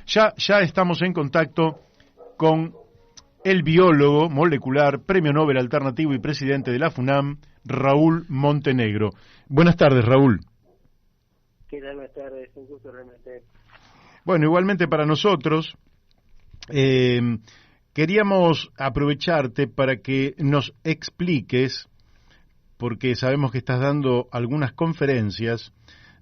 Ya estamos en contacto con el biólogo molecular, premio Nobel alternativo y presidente de la FUNAM, Raúl Montenegro. Buenas tardes, Raúl. ¿Qué tal? Buenas tardes, un gusto realmente. Bueno, igualmente para nosotros, queríamos aprovecharte para que nos expliques, porque sabemos que estás dando algunas conferencias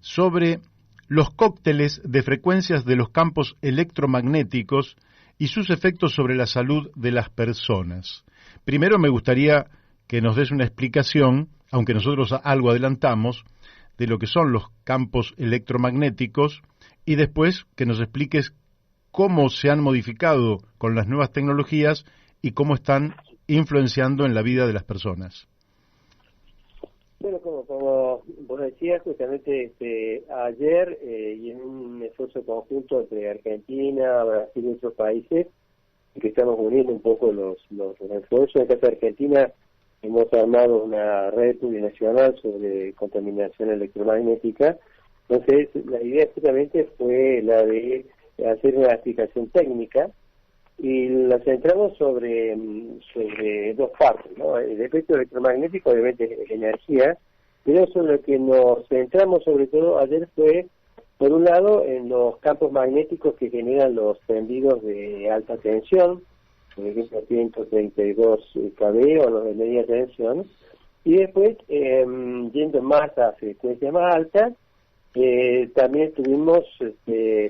sobre los cócteles de frecuencias de los campos electromagnéticos y sus efectos sobre la salud de las personas. Primero me gustaría que nos des una explicación, aunque nosotros algo adelantamos, de lo que son los campos electromagnéticos y después que nos expliques cómo se han modificado con las nuevas tecnologías y cómo están influenciando en la vida de las personas. Bueno, como vos decías, justamente ayer y en un esfuerzo conjunto entre Argentina, Brasil y otros países, que estamos uniendo un poco los esfuerzos. En el caso de Argentina, hemos armado una red plurinacional sobre contaminación electromagnética. Entonces, la idea justamente fue la de hacer una explicación técnica y la centramos sobre dos partes, ¿no? El efecto electromagnético, obviamente, es energía, pero sobre lo que nos centramos sobre todo ayer fue, por un lado, en los campos magnéticos que generan los tendidos de alta tensión, por ejemplo 132 kV o los de media tensión, y después, yendo más a frecuencias más altas, también estuvimos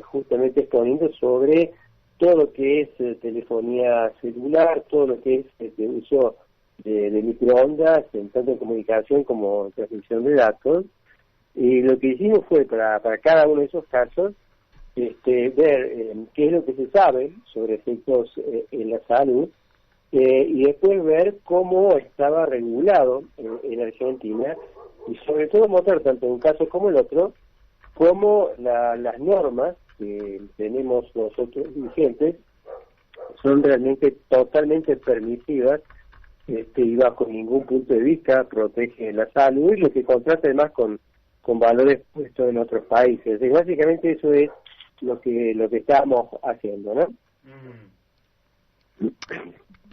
justamente exponiendo sobre todo lo que es telefonía celular, todo lo que es uso de microondas, tanto en comunicación como en transmisión de datos. Y lo que hicimos fue, para cada uno de esos casos, ver qué es lo que se sabe sobre efectos en la salud, y después ver cómo estaba regulado en Argentina, y sobre todo mostrar, tanto en un caso como el otro, cómo las normas que tenemos nosotros vigentes son realmente totalmente permisivas, y bajo ningún punto de vista protege la salud, y lo que contrasta además con valores puestos en otros países. Y básicamente eso es lo que estamos haciendo, ¿no?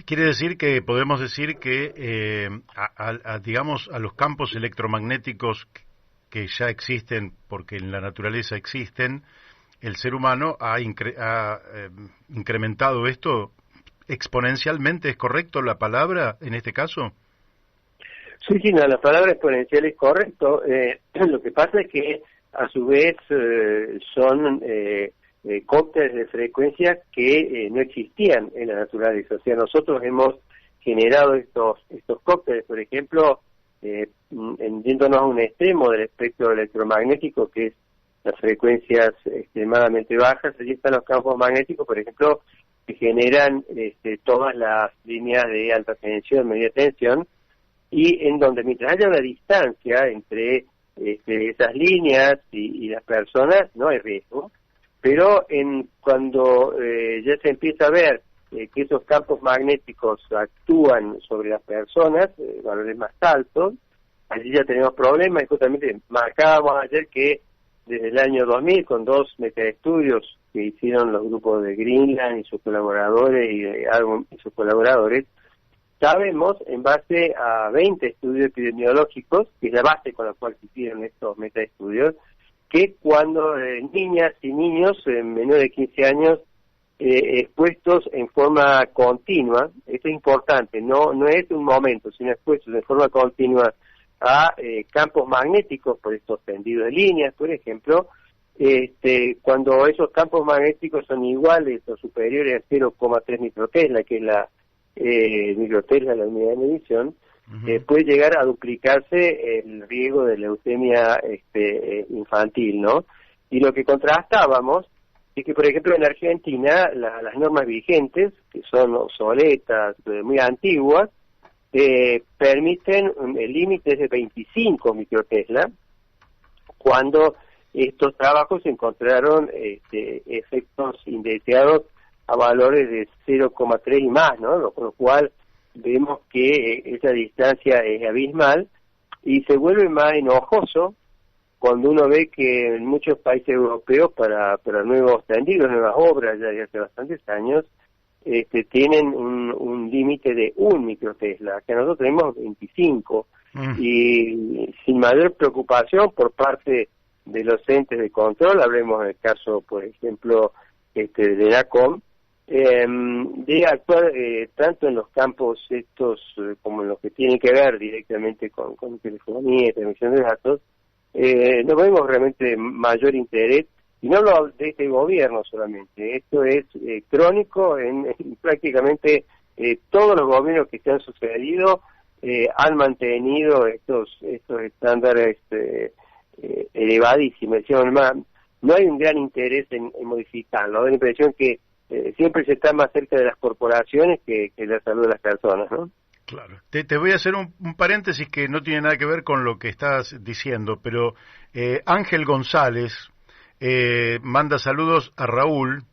Quiere decir que podemos decir que digamos a los campos electromagnéticos que ya existen, porque en la naturaleza existen, el ser humano ha incrementado esto exponencialmente. ¿Es correcto la palabra en este caso? Sí, no, la palabra exponencial es correcto. Lo que pasa es que a su vez son cócteles de frecuencias que no existían en la naturaleza. O sea, nosotros hemos generado estos cócteles, por ejemplo, yéndonos a un extremo del espectro electromagnético, que es las frecuencias extremadamente bajas. Allí están los campos magnéticos, por ejemplo, que generan todas las líneas de alta tensión, media tensión, y en donde mientras haya una distancia entre esas líneas y las personas, no hay riesgo. Pero cuando ya se empieza a ver que esos campos magnéticos actúan sobre las personas, valores más altos, allí ya tenemos problemas. Y justamente marcábamos ayer que desde el año 2000, con 2 metaestudios que hicieron los grupos de Greenland y sus colaboradores y de Argon y sus colaboradores, sabemos, en base a 20 estudios epidemiológicos, que es la base con la cual se hicieron estos metaestudios, que cuando niñas y niños menores de 15 años expuestos en forma continua, esto es importante, no es un momento, sino expuestos en forma continua a campos magnéticos por estos tendidos de líneas, por ejemplo, cuando esos campos magnéticos son iguales o superiores a 0,3 microtesla, que es la microtesla, la unidad de medición, puede llegar a duplicarse el riesgo de leucemia infantil, ¿no? Y lo que contrastábamos es que, por ejemplo, en Argentina las normas vigentes, que son obsoletas, muy antiguas, permiten límites de 25 microtesla, cuando estos trabajos encontraron efectos indeseados a valores de 0,3 y más, ¿no? Con lo cual vemos que esa distancia es abismal y se vuelve más enojoso cuando uno ve que en muchos países europeos para nuevos tendidos, nuevas obras, ya de hace bastantes años, tienen un límite de 1 microtesla, que nosotros tenemos 25, y sin mayor preocupación por parte de los entes de control, hablemos del caso, por ejemplo, de NACOM, de actuar tanto en los campos estos como en los que tienen que ver directamente con telefonía y transmisión de datos. No vemos realmente mayor interés, y no hablo de este gobierno solamente, esto es crónico en prácticamente todos los gobiernos que se han sucedido. Han mantenido estos estándares elevadísimos. No hay un gran interés en modificarlo. Da la impresión que siempre se está más cerca de las corporaciones que la salud de las personas, ¿no? Claro. Te voy a hacer un paréntesis que no tiene nada que ver con lo que estás diciendo, pero Ángel González manda saludos a Raúl.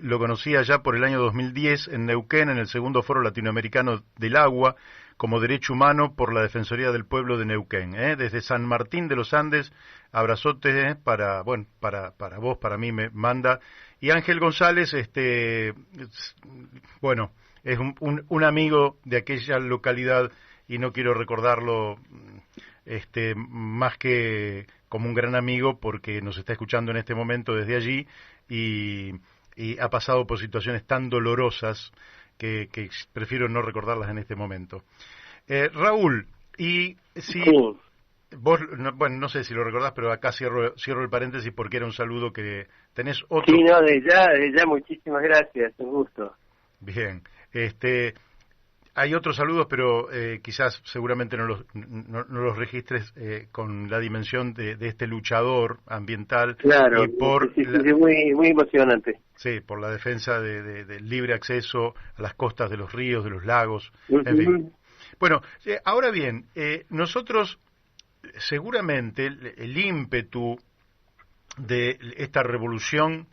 Lo conocía ya por el año 2010 en Neuquén, en el segundo Foro Latinoamericano del Agua, como derecho humano por la Defensoría del Pueblo de Neuquén. Desde San Martín de los Andes, abrazotes para vos, para mí me manda. Y Ángel González, bueno, es un amigo de aquella localidad, y no quiero recordarlo más que como un gran amigo, porque nos está escuchando en este momento desde allí, y ha pasado por situaciones tan dolorosas que prefiero no recordarlas en este momento. Raúl, y si vos, bueno, no sé si lo recordás, pero acá cierro el paréntesis porque era un saludo que tenés otro. Sí, no, de ya, muchísimas gracias, un gusto. Bien, hay otros saludos, pero quizás seguramente no los registres con la dimensión de este luchador ambiental. Claro, y por sí, muy emocionante. Sí, por la defensa del libre acceso a las costas de los ríos, de los lagos, en fin. Bueno, ahora bien, nosotros seguramente el ímpetu de esta revolución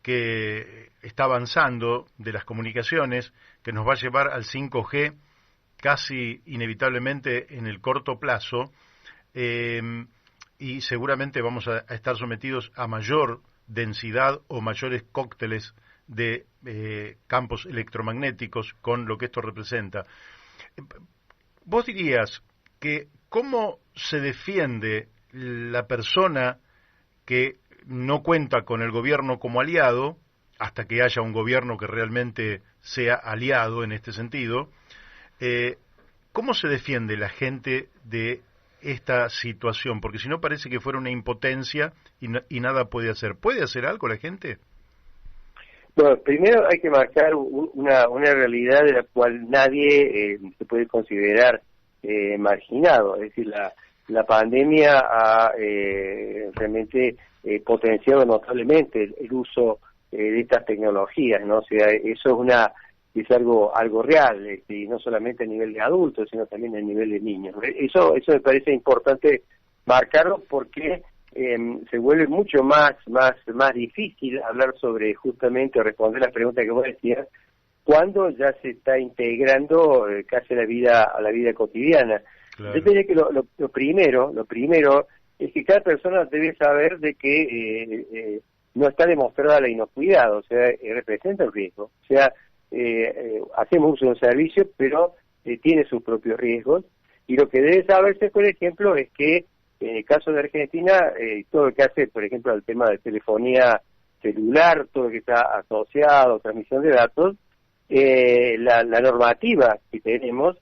que está avanzando de las comunicaciones, que nos va a llevar al 5G casi inevitablemente en el corto plazo, y seguramente vamos a estar sometidos a mayor densidad o mayores cócteles de campos electromagnéticos con lo que esto representa. ¿Vos dirías que cómo se defiende la persona que no cuenta con el gobierno como aliado, hasta que haya un gobierno que realmente sea aliado en este sentido? ¿Cómo se defiende la gente de esta situación? Porque si no parece que fuera una impotencia y nada puede hacer. ¿Puede hacer algo la gente? Bueno, primero hay que marcar una realidad de la cual nadie se puede considerar marginado. Es decir, la pandemia ha realmente potenciado notablemente el uso de estas tecnologías, ¿no? O sea, eso es algo real, y no solamente a nivel de adultos, sino también a nivel de niños. Eso me parece importante marcarlo, porque se vuelve mucho más difícil hablar sobre, justamente, o responder las preguntas que vos decías, cuando ya se está integrando casi a la vida cotidiana. Claro. Yo diría que lo primero es que cada persona debe saber de que no está demostrada la inocuidad, o sea, representa el riesgo. O sea, hacemos uso de un servicio, pero tiene sus propios riesgos, y lo que debe saberse, por ejemplo, es que en el caso de Argentina, todo lo que hace, por ejemplo, al tema de telefonía celular, todo lo que está asociado a transmisión de datos, la normativa que tenemos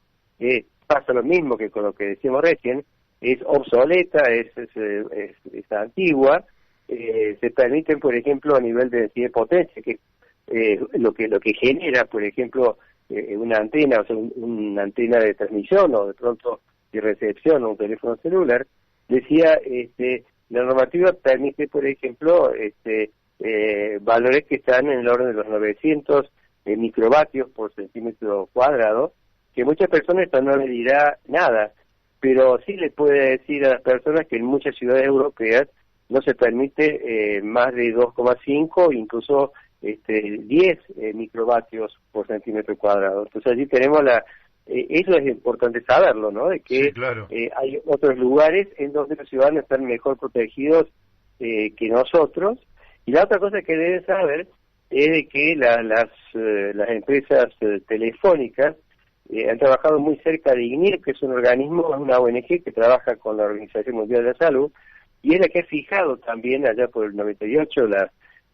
pasa lo mismo que con lo que decíamos recién, es obsoleta, es antigua. Se permiten, por ejemplo, a nivel de densidad de potencia, que lo que genera, por ejemplo, una antena, o sea, una antena de transmisión o de pronto de recepción o un teléfono celular. Decía, la normativa permite, por ejemplo, valores que están en el orden de los 900 microvatios por centímetro cuadrado, que muchas personas esto no les dirá nada, pero sí les puede decir a las personas que en muchas ciudades europeas no se permite más de 2,5, incluso 10 microvatios por centímetro cuadrado. Entonces allí tenemos eso es importante saberlo, ¿no? De que sí, claro. hay otros lugares en donde los ciudadanos están mejor protegidos que nosotros. Y la otra cosa que deben saber es de que las empresas telefónicas han trabajado muy cerca de INIR, que es un organismo, es una ONG que trabaja con la Organización Mundial de la Salud, y es la que ha fijado también allá por el 98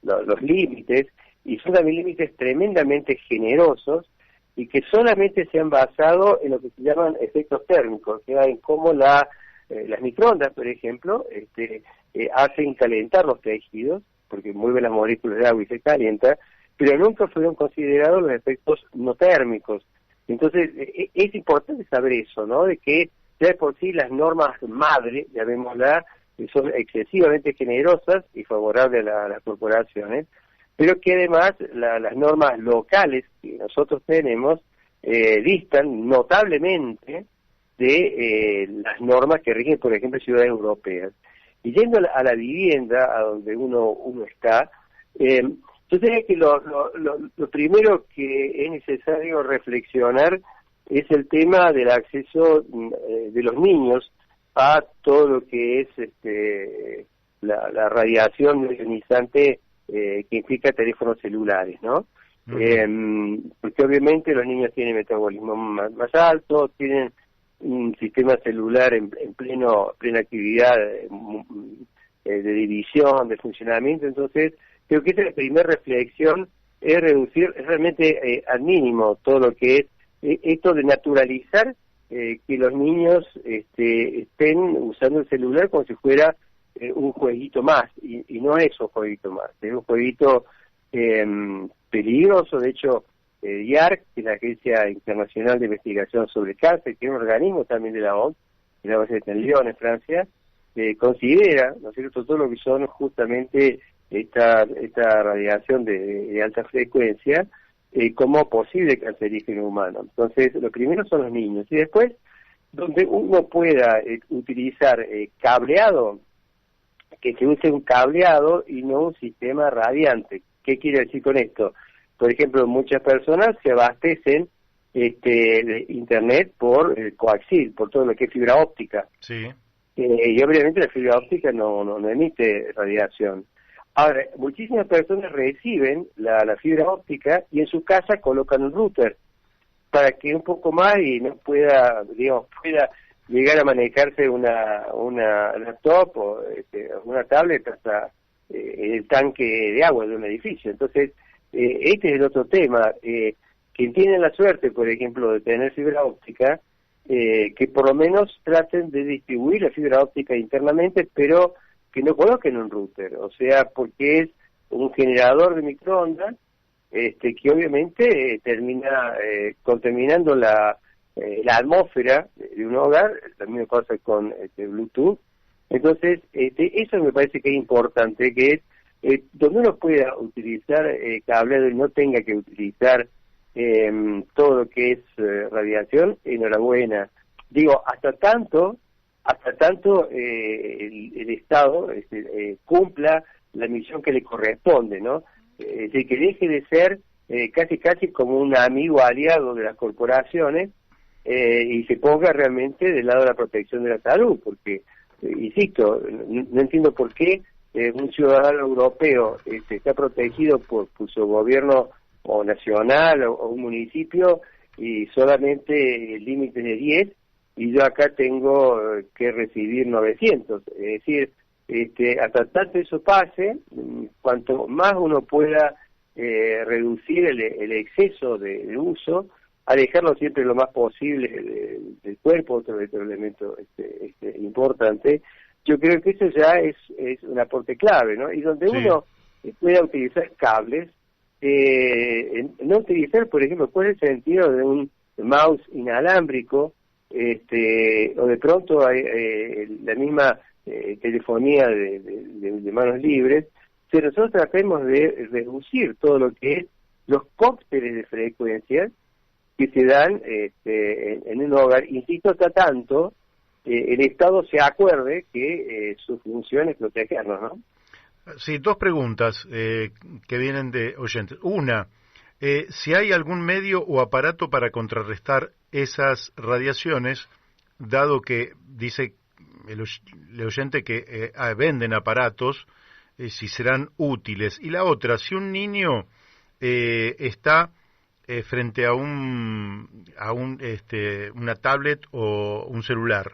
los límites, y son también límites tremendamente generosos, y que solamente se han basado en lo que se llaman efectos térmicos, que es en cómo las microondas, por ejemplo, hacen calentar los tejidos, porque mueven las moléculas de agua y se calienta, pero nunca fueron considerados los efectos no térmicos. Entonces, es importante saber eso, ¿no? De que ya de por sí las normas madre, llamémosla, son excesivamente generosas y favorables a las corporaciones, pero que además las normas locales que nosotros tenemos distan notablemente de las normas que rigen, por ejemplo, ciudades europeas. Y yendo a la vivienda, a donde uno está, yo diría que lo primero que es necesario reflexionar es el tema del acceso de los niños a todo lo que es la radiación ionizante que implica teléfonos celulares, ¿no? Porque obviamente los niños tienen metabolismo más alto, tienen un sistema celular en plena actividad de división, de funcionamiento. Entonces creo que esa es la primera reflexión, es reducir realmente al mínimo todo lo que es esto de naturalizar que los niños estén usando el celular como si fuera un jueguito más, y no es un jueguito más, es un jueguito peligroso. De hecho, IARC, que es la Agencia Internacional de Investigación sobre el Cáncer, que es un organismo también de la OMS, de la base de Lyon, en Francia, considera, ¿no es cierto?, todo lo que son justamente esta radiación de alta frecuencia como posible cancerígeno humano. Entonces, lo primero son los niños, y después, donde uno pueda utilizar cableado, que se use un cableado y no un sistema radiante. ¿Qué quiere decir con esto? Por ejemplo, muchas personas se abastecen de internet por coaxil, por todo lo que es fibra óptica. Sí. Y obviamente la fibra óptica no emite radiación. Ahora, muchísimas personas reciben la fibra óptica y en su casa colocan un router para que un poco más y no pueda llegar a manejarse una laptop o una tablet hasta el tanque de agua de un edificio. Entonces, este es el otro tema. Quien tiene la suerte, por ejemplo, de tener fibra óptica, que por lo menos traten de distribuir la fibra óptica internamente, pero que no coloquen un router, o sea, porque es un generador de microondas que obviamente termina contaminando la atmósfera de un hogar. También pasa con Bluetooth. Entonces, eso me parece que es importante, que es donde uno pueda utilizar cableado y no tenga que utilizar todo lo que es radiación, enhorabuena. Digo, hasta tanto el Estado cumpla la misión que le corresponde, ¿no? Es decir, que deje de ser casi como un amigo aliado de las corporaciones y se ponga realmente del lado de la protección de la salud, porque, insisto, no entiendo por qué un ciudadano europeo está protegido por su gobierno o nacional o un municipio y solamente el límite de 10, y yo acá tengo que recibir 900. Es decir, hasta tanto eso pase, cuanto más uno pueda reducir el exceso de uso, alejarlo siempre lo más posible del cuerpo, otro elemento importante. Yo creo que eso ya es un aporte clave, ¿no? Y donde Sí. uno pueda utilizar cables, no utilizar, por ejemplo, ¿cuál es el sentido de un mouse inalámbrico? O de pronto hay la misma telefonía de manos libres. Si nosotros tratemos de reducir todo lo que es los cócteles de frecuencias que se dan en un hogar, insisto, hasta tanto el Estado se acuerde que su función es protegernos, ¿no? Sí, dos preguntas que vienen de oyentes. Una, Si hay algún medio o aparato para contrarrestar esas radiaciones, dado que dice el oyente que venden aparatos, si serán útiles. Y la otra, si un niño está frente a una tablet o un celular,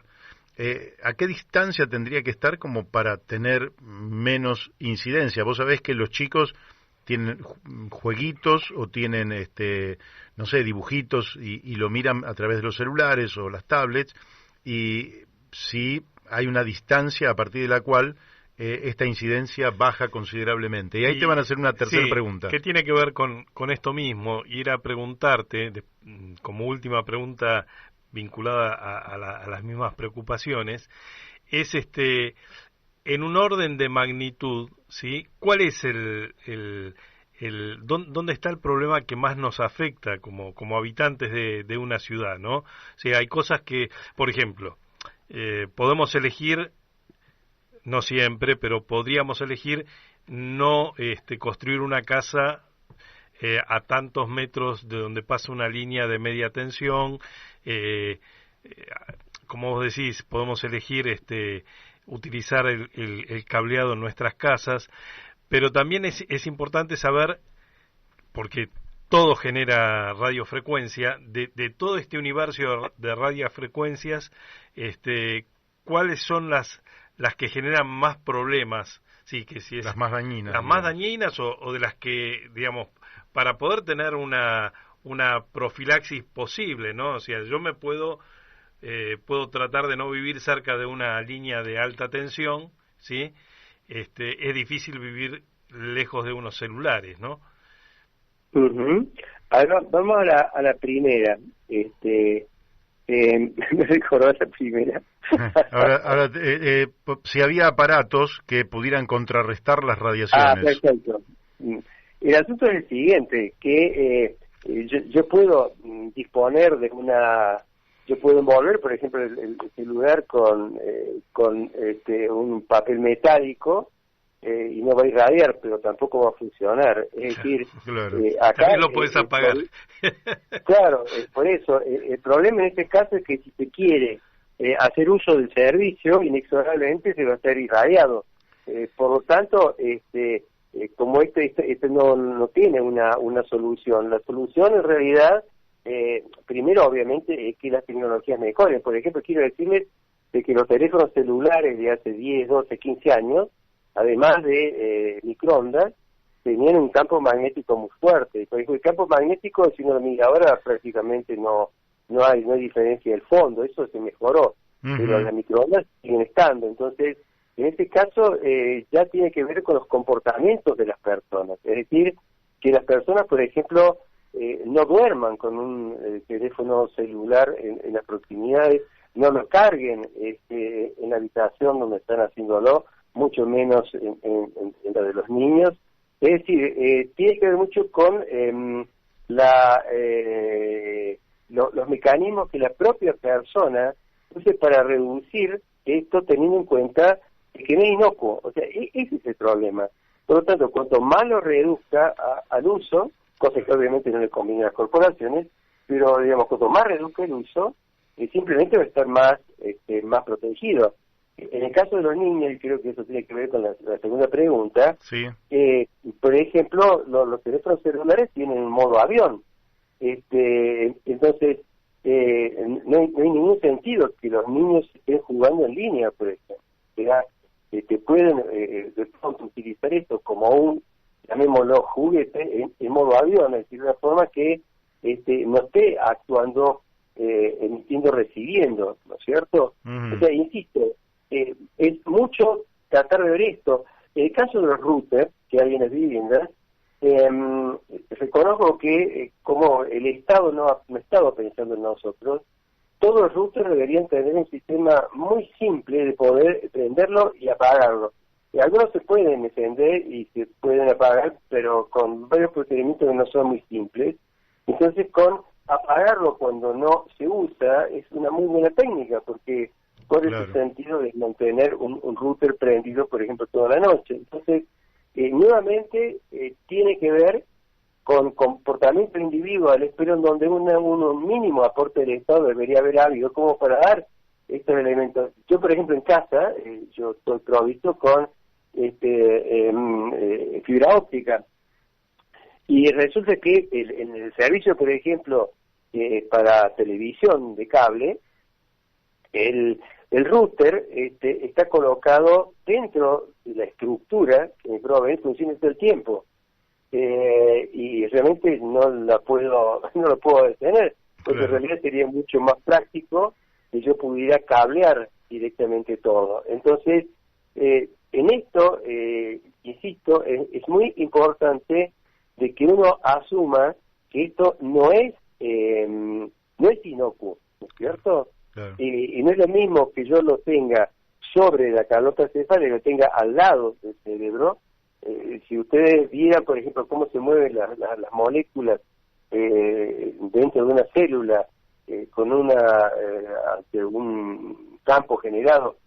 ¿a qué distancia tendría que estar como para tener menos incidencia? Vos sabés que los chicos tienen jueguitos o tienen, no sé, dibujitos y lo miran a través de los celulares o las tablets, y si hay una distancia a partir de la cual esta incidencia baja considerablemente. Y ahí te van a hacer una tercera pregunta. ¿Qué tiene que ver con esto mismo? Ir a preguntarte, como última pregunta vinculada a las mismas preocupaciones, es en un orden de magnitud, ¿sí? ¿Cuál es dónde está el problema que más nos afecta como habitantes de una ciudad, ¿no? O sea, hay cosas que, por ejemplo, podemos elegir, no siempre, pero podríamos elegir no construir una casa a tantos metros de donde pasa una línea de media tensión. Como vos decís, podemos elegir utilizar el cableado en nuestras casas, pero también es importante saber, porque todo genera radiofrecuencia, de todo este universo de radiofrecuencias, ¿cuáles son las que generan más problemas? Sí, que si es las más dañinas. Las más dañinas o de las que, digamos, para poder tener una profilaxis posible, ¿no? O sea, yo me puedo tratar de no vivir cerca de una línea de alta tensión, ¿sí? Es difícil vivir lejos de unos celulares, ¿no? Ahora vamos a la primera. Me recordó la primera. Ahora si había aparatos que pudieran contrarrestar las radiaciones. Perfecto. El asunto es el siguiente, que yo puedo disponer de yo puedo envolver, por ejemplo, el celular con un papel metálico y no va a irradiar, pero tampoco va a funcionar. Es decir, claro. Acá también lo puedes apagar. Claro, por eso. El problema en este caso es que si se quiere hacer uso del servicio, inexorablemente se va a ser irradiado. Por lo tanto, como este no tiene una solución. La solución en realidad, primero obviamente es que las tecnologías mejoren. Por ejemplo, quiero decirles de que los teléfonos celulares de hace 10, 12, 15 años, además de microondas, tenían un campo magnético muy fuerte. Por ejemplo, el campo magnético, si uno lo mira ahora, prácticamente no hay diferencia del fondo. Eso se mejoró, pero las microondas siguen estando. Entonces, en este caso ya tiene que ver con los comportamientos de las personas. Es decir, que las personas, por ejemplo, no duerman con un teléfono celular en las proximidades, no lo carguen en la habitación donde están haciéndolo, mucho menos en la de los niños. Es decir, tiene que ver mucho con los mecanismos que la propia persona use para reducir esto, teniendo en cuenta que no es inocuo. O sea, ese es el problema. Por lo tanto, cuanto más lo reduzca al uso, cosa que obviamente no le conviene a las corporaciones, pero digamos, cuanto más reduzca el uso, simplemente va a estar más protegido. En el caso de los niños, y creo que eso tiene que ver con la segunda pregunta, sí. Por ejemplo, los teléfonos celulares tienen un modo avión. Entonces, no hay ningún sentido que los niños estén jugando en línea, por ejemplo. Pueden de pronto utilizar esto como llamémoslo, juguete en modo avión, es decir, de una forma que no esté actuando, emitiendo, recibiendo, ¿no es cierto? O sea, insisto, es mucho tratar de ver esto. En el caso de los routers que hay en las viviendas, reconozco que como el Estado no ha estado pensando en nosotros, todos los routers deberían tener un sistema muy simple de poder prenderlo y apagarlo. Algunos se pueden encender y se pueden apagar, pero con varios procedimientos que no son muy simples. Entonces, con apagarlo cuando no se usa es una muy buena técnica, porque corre el sentido de mantener un router prendido, por ejemplo, toda la noche. Entonces, nuevamente, tiene que ver con comportamientos individuales, pero en donde un mínimo aporte del Estado debería haber habido como para dar estos elementos. Yo, por ejemplo, en casa, yo estoy provisto con fibra óptica, y resulta que en el servicio, por ejemplo, para televisión de cable, el router está colocado dentro de la estructura que me provee, funciona todo el tiempo. Y realmente no lo puedo detener, porque Claro. en realidad sería mucho más práctico que yo pudiera cablear directamente todo. Entonces, en esto, insisto, es muy importante de que uno asuma que esto no es inocuo, ¿no es cierto? Claro. Y no es lo mismo que yo lo tenga sobre la calota cefálica, lo tenga al lado del cerebro. Si ustedes vieran, por ejemplo, cómo se mueven las moléculas dentro de una célula con un campo generado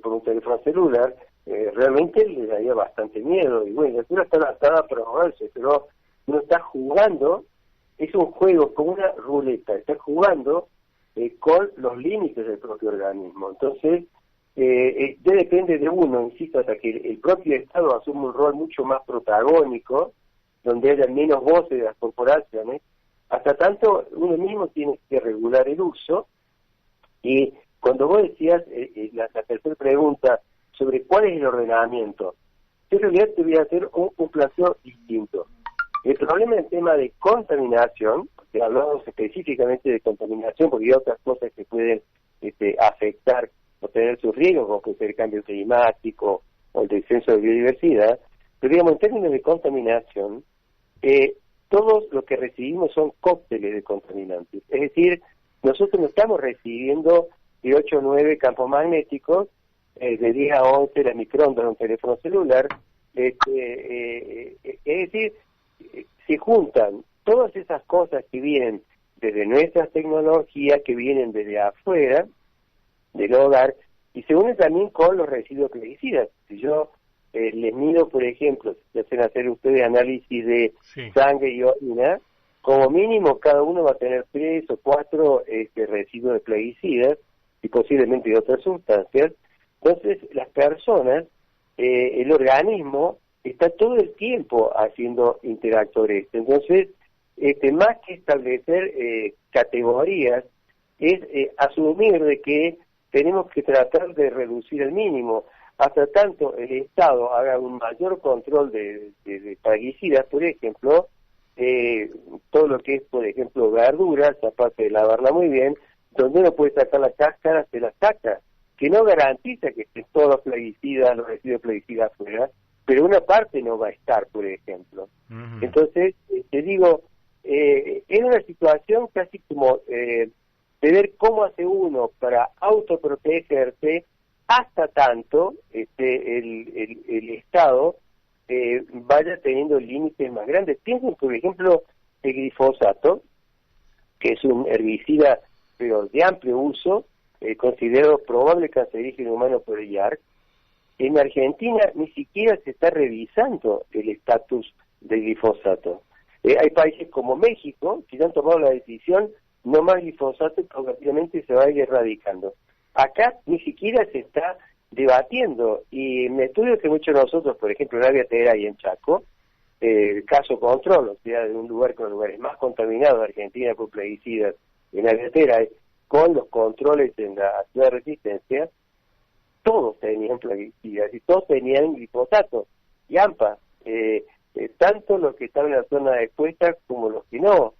por un teléfono celular, realmente le daría bastante miedo. Y bueno, la célula está adaptada para moverse, pero uno está jugando, es un juego como una ruleta, está jugando con los límites del propio organismo. Entonces, ya depende de uno, insisto, hasta que el propio Estado asume un rol mucho más protagónico, donde haya menos voces de las corporaciones, hasta tanto uno mismo tiene que regular el uso. Y cuando vos decías la tercera pregunta sobre cuál es el ordenamiento, yo en realidad te voy a hacer un planteo distinto. El problema del tema de contaminación, porque hablamos específicamente de contaminación, porque hay otras cosas que pueden afectar o tener sus riesgos, como puede ser el cambio climático o el descenso de biodiversidad, pero digamos, en términos de contaminación, todos lo que recibimos son cócteles de contaminantes. Es decir, nosotros no estamos recibiendo de 8 o 9 campos magnéticos, de 10 a 11 las microondas de un teléfono celular. Es decir, se juntan todas esas cosas que vienen desde nuestras tecnologías, que vienen desde afuera del hogar, y se unen también con los residuos plaguicidas. Si yo les mido, por ejemplo, si hacen hacer ustedes análisis de sangre y orina, como mínimo cada uno va a tener 3 o 4 residuos de plaguicidas y posiblemente de otras sustancias. Entonces, las personas, el organismo, está todo el tiempo haciendo interactores. Entonces, más que establecer categorías, es asumir de que tenemos que tratar de reducir el mínimo. Hasta tanto el Estado haga un mayor control de plaguicidas, por ejemplo, todo lo que es, por ejemplo, verduras, aparte de lavarla muy bien, donde uno puede sacar la cáscara, se la saca, que no garantiza que estén todos los plaguicidas, los residuos plaguicidas afuera, pero una parte no va a estar, por ejemplo. Uh-huh. Entonces, te digo, es una situación casi como de ver cómo hace uno para autoprotegerse hasta tanto el Estado vaya teniendo límites más grandes. Piensen, por ejemplo, el glifosato, que es un herbicida pero de amplio uso, considerado probable cancerígeno humano por el IARC. En Argentina ni siquiera se está revisando el estatus del glifosato. Hay países como México que ya han tomado la decisión, no más glifosato, y progresivamente se va a ir erradicando. Acá ni siquiera se está debatiendo, y me estudio que muchos de nosotros, por ejemplo en Aviatera y en Chaco, caso control, o sea, de un lugar con los lugares más contaminados de Argentina por plaguicidas, en Aviatera, con los controles en la ciudad de Resistencia, todos tenían plaguicidas y todos tenían glifosato y AMPA, tanto los que estaban en la zona expuesta como los que no.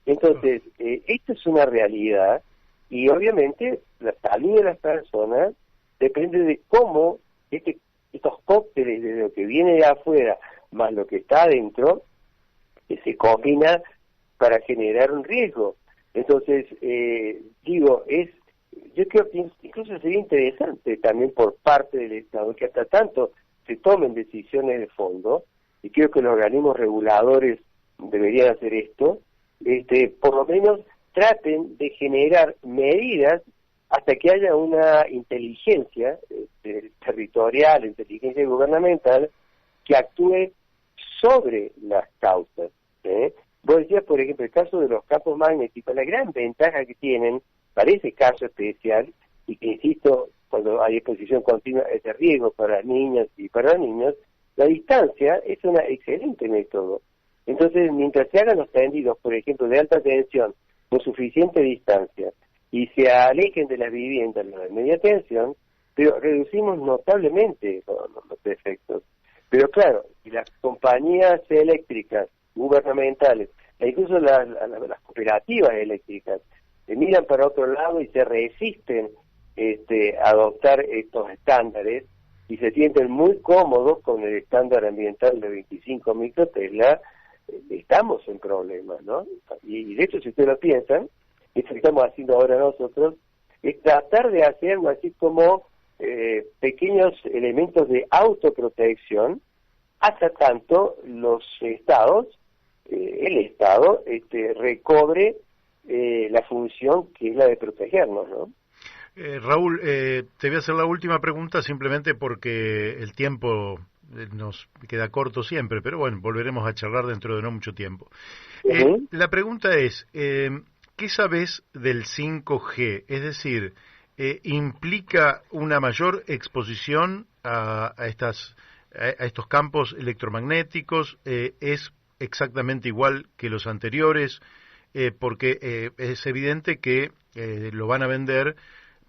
Entonces, esto es una realidad, y obviamente la salud de las personas depende de cómo estos cócteles de lo que viene de afuera más lo que está adentro se combina para generar un riesgo. Entonces, yo creo que incluso sería interesante también por parte del Estado que hasta tanto se tomen decisiones de fondo, y creo que los organismos reguladores deberían hacer esto, por lo menos traten de generar medidas hasta que haya una inteligencia territorial, inteligencia gubernamental, que actúe sobre las causas. Vos decías, por ejemplo, el caso de los campos magnéticos, la gran ventaja que tienen para ese caso especial, y que insisto, cuando hay exposición continua es de riesgo para las niñas y para los niños, la distancia es un excelente método. Entonces, mientras se hagan los tendidos, por ejemplo, de alta tensión, con suficiente distancia, y se alejen de las viviendas los de media tensión, pero reducimos notablemente los efectos. Pero claro, si las compañías eléctricas, gubernamentales, e incluso las cooperativas eléctricas, se miran para otro lado y se resisten a adoptar estos estándares, y se sienten muy cómodos con el estándar ambiental de 25 microtesla, estamos en problemas, ¿no? Y de hecho, si ustedes lo piensan, esto que estamos haciendo ahora nosotros, es tratar de hacer algo así como pequeños elementos de autoprotección, hasta tanto los estados, el Estado, recobre la función que es la de protegernos, ¿no? Raúl, te voy a hacer la última pregunta simplemente porque el tiempo nos queda corto siempre, pero bueno, volveremos a charlar dentro de no mucho tiempo. La pregunta es, ¿qué sabes del 5G? Es decir, ¿implica una mayor exposición a estos campos electromagnéticos? ¿Es exactamente igual que los anteriores? Porque es evidente que lo van a vender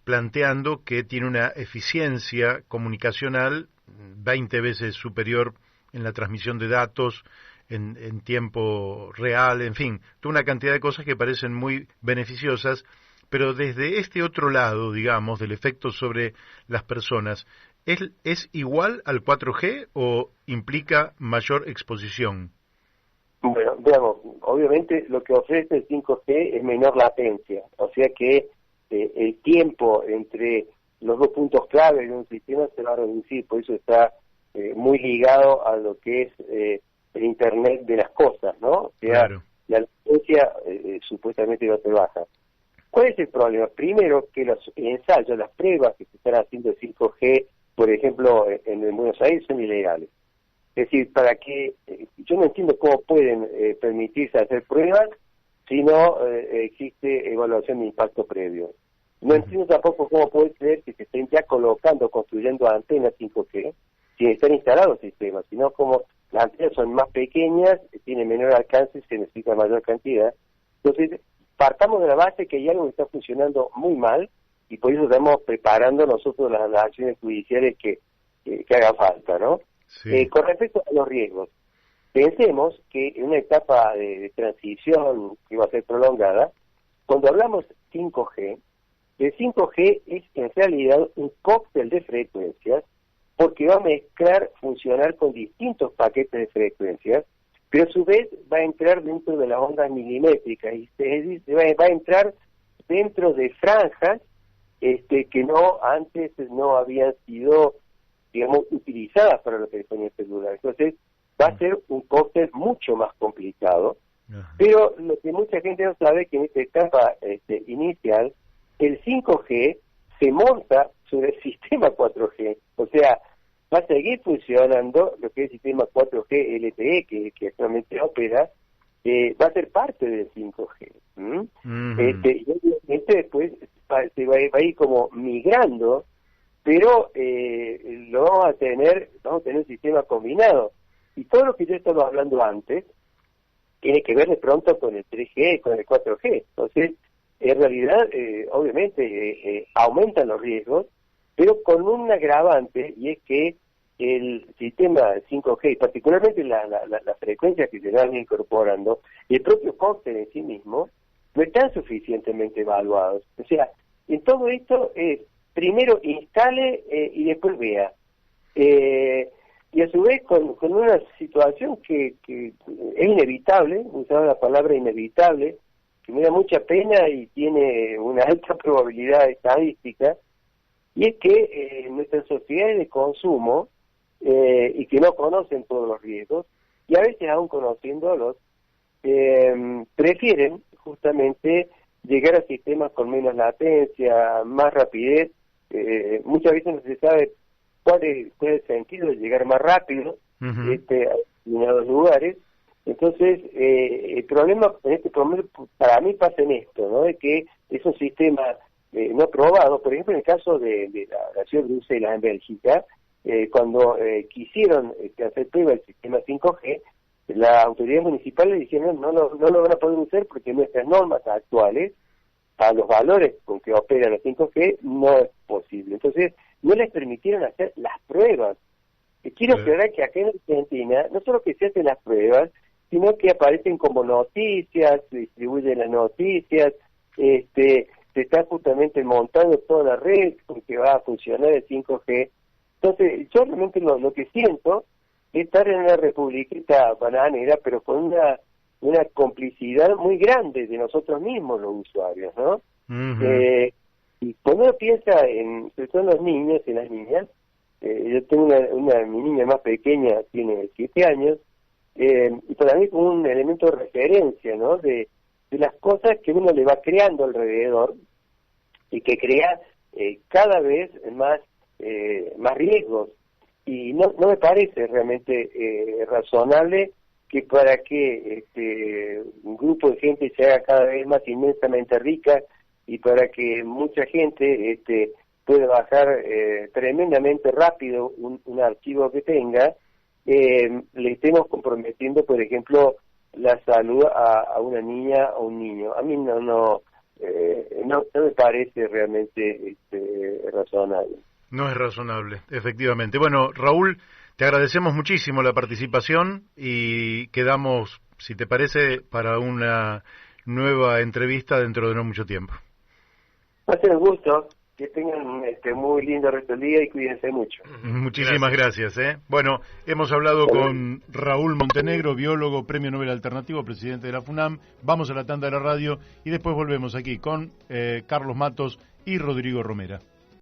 planteando que tiene una eficiencia comunicacional 20 veces superior en la transmisión de datos en tiempo real, en fin, toda una cantidad de cosas que parecen muy beneficiosas, pero desde este otro lado, digamos, del efecto sobre las personas, ¿es igual al 4G o implica mayor exposición? Bueno, veamos, obviamente lo que ofrece el 5G es menor latencia, o sea que el tiempo entre los dos puntos clave de un sistema se va a reducir, por eso está muy ligado a lo que es el Internet de las cosas, ¿no? O sea, claro, la latencia supuestamente va a ser baja. ¿Cuál es el problema? Primero, que los ensayos, las pruebas que se están haciendo de 5G, por ejemplo, en Buenos Aires, son ilegales. Es decir, para que yo no entiendo cómo pueden permitirse hacer pruebas si no existe evaluación de impacto previo. No entiendo tampoco cómo puede ser que se estén ya colocando, construyendo antenas 5G, sin estar instalados sistemas, sino como las antenas son más pequeñas, tienen menor alcance, se necesita mayor cantidad. Entonces, partamos de la base que hay algo que está funcionando muy mal, y por eso estamos preparando nosotros las acciones judiciales que haga falta, ¿no? Sí. Con respecto a los riesgos, pensemos que en una etapa de transición que va a ser prolongada, cuando hablamos 5G, el 5G es en realidad un cóctel de frecuencias, porque va a mezclar, funcionar con distintos paquetes de frecuencias, pero a su vez va a entrar dentro de las ondas milimétricas, y va a entrar dentro de franjas que antes no habían sido, digamos, utilizadas para la telefonía celular. Entonces, va a ser un cóctel mucho más complicado, pero lo que mucha gente no sabe es que en esta etapa inicial, el 5G se monta sobre el sistema 4G, o sea, va a seguir funcionando lo que es el sistema 4G LTE, que actualmente opera, va a ser parte del 5G. Y obviamente después se va a ir como migrando, pero vamos a tener un sistema combinado. Y todo lo que yo estaba hablando antes tiene que ver de pronto con el 3G, con el 4G. Entonces, en realidad, obviamente, aumentan los riesgos, pero con un agravante, y es que el sistema 5G, y particularmente la frecuencia que se van incorporando, y el propio cóctel en sí mismo, no están suficientemente evaluados. O sea, en todo esto es, primero instale y después vea. Y a su vez con una situación que es inevitable, usaba la palabra inevitable, que me da mucha pena y tiene una alta probabilidad estadística, y es que nuestras sociedades de consumo, y que no conocen todos los riesgos, y a veces aún conociéndolos, prefieren justamente llegar a sistemas con menos latencia, más rapidez. Muchas veces no se sabe cuál es el sentido de llegar más rápido a determinados lugares, Entonces, el problema en este momento, para mí pasa en esto, ¿no? De que es un sistema no probado. Por ejemplo, en el caso de la ciudad de Bruselas, en Bélgica, cuando quisieron hacer prueba del sistema 5G, las autoridades municipales dijeron no lo van a poder usar porque nuestras normas actuales, a los valores con que opera la 5G, no es posible. Entonces, no les permitieron hacer las pruebas. Quiero aclarar que acá en Argentina, no solo que se hacen las pruebas, sino que aparecen como noticias, se distribuyen las noticias, se está justamente montando toda la red con que va a funcionar el 5G. Entonces, yo realmente lo que siento es estar en una republiquita bananera, pero con una complicidad muy grande de nosotros mismos, los usuarios, ¿no? Uh-huh. Y cuando uno piensa sobre todo en los niños y las niñas, yo tengo mi niña más pequeña, tiene 7 años, y para mí es un elemento de referencia, ¿no? De las cosas que uno le va creando alrededor y que crea cada vez más riesgos. Y no me parece realmente razonable que para que un grupo de gente se haga cada vez más inmensamente rica y para que mucha gente pueda bajar tremendamente rápido un archivo que tenga, le estemos comprometiendo, por ejemplo, la salud a una niña o un niño. A mí no me parece realmente razonable. No es razonable, efectivamente. Bueno, Raúl, te agradecemos muchísimo la participación y quedamos, si te parece, para una nueva entrevista dentro de no mucho tiempo. Va a ser un gusto. Que tengan muy lindo resto del día y cuídense mucho. Muchísimas gracias. Bueno, hemos hablado con Raúl Montenegro, biólogo, Premio Nobel Alternativo, presidente de la FUNAM. Vamos a la tanda de la radio y después volvemos aquí con Carlos Matos y Rodrigo Romera.